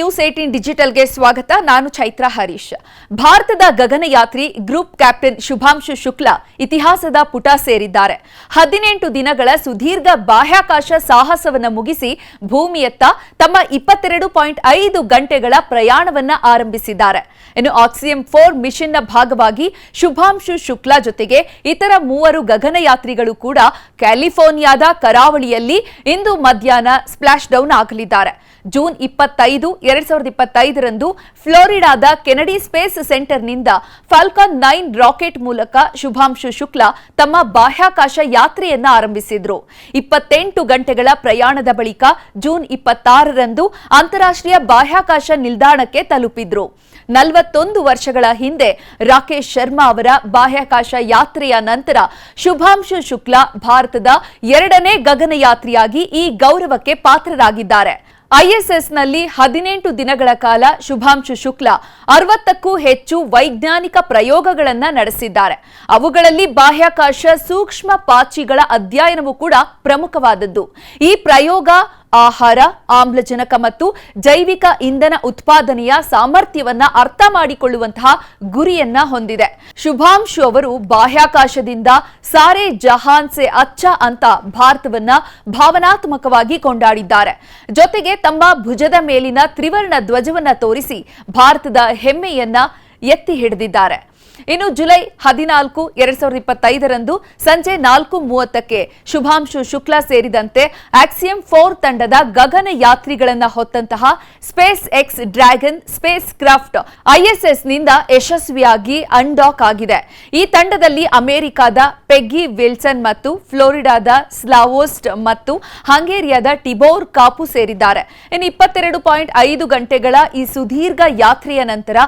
News 18 ಡಿಜಿಟಲ್ಗೆ ಸ್ವಾಗತ. ನಾನು ಚೈತ್ರ ಹರೀಶ್. ಭಾರತದ ಗಗನಯಾತ್ರಿ ಗ್ರೂಪ್ ಕ್ಯಾಪ್ಟನ್ ಶುಭಾಂಶು ಶುಕ್ಲಾ ಇತಿಹಾಸದ ಪುಟ ಸೇರಿದ್ದಾರೆ. 18 ದಿನಗಳ ಸುದೀರ್ಘ ಬಾಹ್ಯಾಕಾಶ ಸಾಹಸವನ್ನು ಮುಗಿಸಿ ಭೂಮಿಯತ್ತ ತಮ್ಮ 22.5 ಗಂಟೆಗಳ ಪ್ರಯಾಣವನ್ನ ಆರಂಭಿಸಿದ್ದಾರೆ. ಇನ್ನು ಆಕ್ಸಿಯಂ 4 ಮಿಷನ್ನ ಭಾಗವಾಗಿ ಶುಭಾಂಶು ಶುಕ್ಲಾ ಜೊತೆಗೆ ಇತರ 3 ಗಗನಯಾತ್ರಿಗಳು ಕೂಡ ಕ್ಯಾಲಿಫೋರ್ನಿಯಾದ ಕರಾವಳಿಯಲ್ಲಿ ಇಂದು ಮಧ್ಯಾಹ್ನ ಸ್ಪ್ಲಾಶ್ ಡೌನ್ ಆಗಲಿದ್ದಾರೆ. ಜೂನ್ 25, 2025ರಂದು ಫ್ಲೋರಿಡಾದ ಕೆನಡಿ ಸ್ಪೇಸ್ ಸೆಂಟರ್ನಿಂದ ಫಾಲ್ಕಾನ್ 9 ರಾಕೆಟ್ ಮೂಲಕ ಶುಭಾಂಶು ಶುಕ್ಲಾ ತಮ್ಮ ಬಾಹ್ಯಾಕಾಶ ಯಾತ್ರೆಯನ್ನ ಆರಂಭಿಸಿದ್ರು. 28 ಗಂಟೆಗಳ ಪ್ರಯಾಣದ ಬಳಿಕ ಜೂನ್ 26ರಂದು ಅಂತಾರಾಷ್ಟ್ರೀಯ ಬಾಹ್ಯಾಕಾಶ ನಿಲ್ದಾಣಕ್ಕೆ ತಲುಪಿದ್ರು. 41 ವರ್ಷಗಳ ಹಿಂದೆ ರಾಕೇಶ್ ಶರ್ಮಾ ಅವರ ಬಾಹ್ಯಾಕಾಶ ಯಾತ್ರೆಯ ನಂತರ ಶುಭಾಂಶು ಶುಕ್ಲಾ ಭಾರತದ 2ನೇ ಗಗನಯಾತ್ರಿಯಾಗಿ ಈ ಗೌರವಕ್ಕೆ ಪಾತ್ರರಾಗಿದ್ದಾರೆ. ಐಎಸ್ಎಸ್ನಲ್ಲಿ 18 ದಿನಗಳ ಕಾಲ ಶುಭಾಂಶು ಶುಕ್ಲಾ 60ಕ್ಕೂ ಹೆಚ್ಚು ವೈಜ್ಞಾನಿಕ ಪ್ರಯೋಗಗಳನ್ನು ನಡೆಸಿದ್ದಾರೆ. ಅವುಗಳಲ್ಲಿ ಬಾಹ್ಯಾಕಾಶ ಸೂಕ್ಷ್ಮ ಪಾಚಿಗಳ ಅಧ್ಯಯನವೂ ಕೂಡ ಪ್ರಮುಖವಾದದ್ದು. ಈ ಪ್ರಯೋಗ ಆಹಾರ, ಆಮ್ಲಜನಕ ಮತ್ತು ಜೈವಿಕ ಇಂಧನ ಉತ್ಪಾದನೆಯ ಸಾಮರ್ಥ್ಯವನ್ನ ಅರ್ಥ ಮಾಡಿಕೊಳ್ಳುವಂತಹ ಗುರಿಯನ್ನ ಹೊಂದಿದೆ. ಶುಭಾಂಶು ಅವರು ಬಾಹ್ಯಾಕಾಶದಿಂದ ಸಾರೆ ಜಹಾನ್ ಸೆ ಅಚ್ಚಾ ಅಂತ ಭಾರತವನ್ನ ಭಾವನಾತ್ಮಕವಾಗಿ ಕೊಂಡಾಡಿದ್ದಾರೆ. ಜೊತೆಗೆ ತಮ್ಮ ಭುಜದ ಮೇಲಿನ ತ್ರಿವರ್ಣ ಧ್ವಜವನ್ನ ತೋರಿಸಿ ಭಾರತದ ಹೆಮ್ಮೆಯನ್ನ ಎತ್ತಿ ಹಿಡಿದಿದ್ದಾರೆ. ಇನ್ನು ಜುಲೈ 14, 2025ರಂದು ಸಂಜೆ 4:30ಕ್ಕೆ ಶುಭಾಂಶು ಶುಕ್ಲಾ ಸೇರಿದಂತೆ ಆಕ್ಸಿಯಂ 4 ತಂಡದ ಗಗನ ಯಾತ್ರಿಗಳನ್ನು ಹೊತ್ತಂತಹ SpaceX Dragon spacecraft ಐಎಸ್ಎಸ್ನಿಂದ ಯಶಸ್ವಿಯಾಗಿ ಅನ್ಡಾಕ್ ಆಗಿದೆ. ಈ ತಂಡದಲ್ಲಿ ಅಮೆರಿಕಾದ ಪೆಗ್ಗಿ ವಿಲ್ಸನ್ ಮತ್ತು ಫ್ಲೋರಿಡಾದ ಸ್ಲಾವೋಸ್ಟ್ ಮತ್ತು ಹಂಗೇರಿಯಾದ ಟಿಬೋರ್ ಕಾಪು ಸೇರಿದ್ದಾರೆ. ಇನ್ನು 22.5 ಗಂಟೆಗಳ ಈ ಸುದೀರ್ಘ ಯಾತ್ರೆಯ ನಂತರ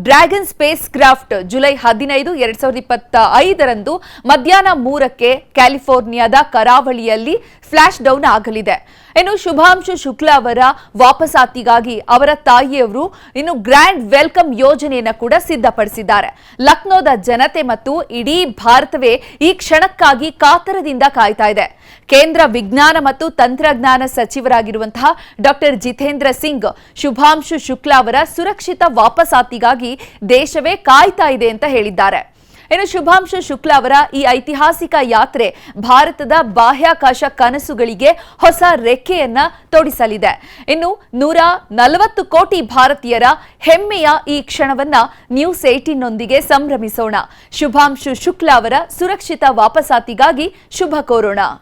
ಡ್ರ್ಯಾಗನ್ ಸ್ಪೇಸ್ ಕ್ರಾಫ್ಟ್ ಜುಲೈ 15, 2025ರಂದು ಮಧ್ಯಾಹ್ನ 3ಕ್ಕೆ ಕ್ಯಾಲಿಫೋರ್ನಿಯಾದ ಕರಾವಳಿಯಲ್ಲಿ ಫ್ಲಾಶ್ ಡೌನ್ ಆಗಲಿದೆ. ಇನ್ನು ಶುಭಾಂಶು ಶುಕ್ಲಾ ಅವರ ವಾಪಸಾತಿಗಾಗಿ ಅವರ ತಾಯಿಯವರು ಇನ್ನು ಗ್ರ್ಯಾಂಡ್ ವೆಲ್ಕಮ್ ಯೋಜನೆಯನ್ನು ಕೂಡ ಸಿದ್ಧಪಡಿಸಿದ್ದಾರೆ. ಲಕ್ನೋದ ಜನತೆ ಮತ್ತು ಇಡೀ ಭಾರತವೇ ಈ ಕ್ಷಣಕ್ಕಾಗಿ ಕಾತರದಿಂದ ಕಾಯ್ತಾ ಇದೆ. ಕೇಂದ್ರ ವಿಜ್ಞಾನ ಮತ್ತು ತಂತ್ರಜ್ಞಾನ ಸಚಿವರಾಗಿರುವಂತಹ ಡಾಕ್ಟರ್ ಜಿತೇಂದ್ರ ಸಿಂಗ್ ಶುಭಾಂಶು ಶುಕ್ಲಾ ಅವರ ಸುರಕ್ಷಿತ ವಾಪಸಾತಿಗಾಗಿ ದೇಶವೇ ಕಾಯ್ತಾ ಇದೆ ಅಂತ ಹೇಳಿದ್ದಾರೆ. ಇನ್ನು ಶುಭಾಂಶು ಶುಕ್ಲಾ ಅವರ ಈ ಐತಿಹಾಸಿಕ ಯಾತ್ರೆ ಭಾರತದ ಬಾಹ್ಯಾಕಾಶ ಕನಸುಗಳಿಗೆ ಹೊಸ ರೆಕ್ಕೆಯನ್ನ ತೊಡಿಸಲಿದೆ. ಇನ್ನು 140 ಕೋಟಿ ಭಾರತೀಯರ ಹೆಮ್ಮೆಯ ಈ ಕ್ಷಣವನ್ನ ನ್ಯೂಸ್ 18ನೊಂದಿಗೆ ಸಂಭ್ರಮಿಸೋಣ. ಶುಭಾಂಶು ಶುಕ್ಲಾ ಅವರ ಸುರಕ್ಷಿತ ವಾಪಸಾತಿಗಾಗಿ ಶುಭ ಕೋರೋಣ.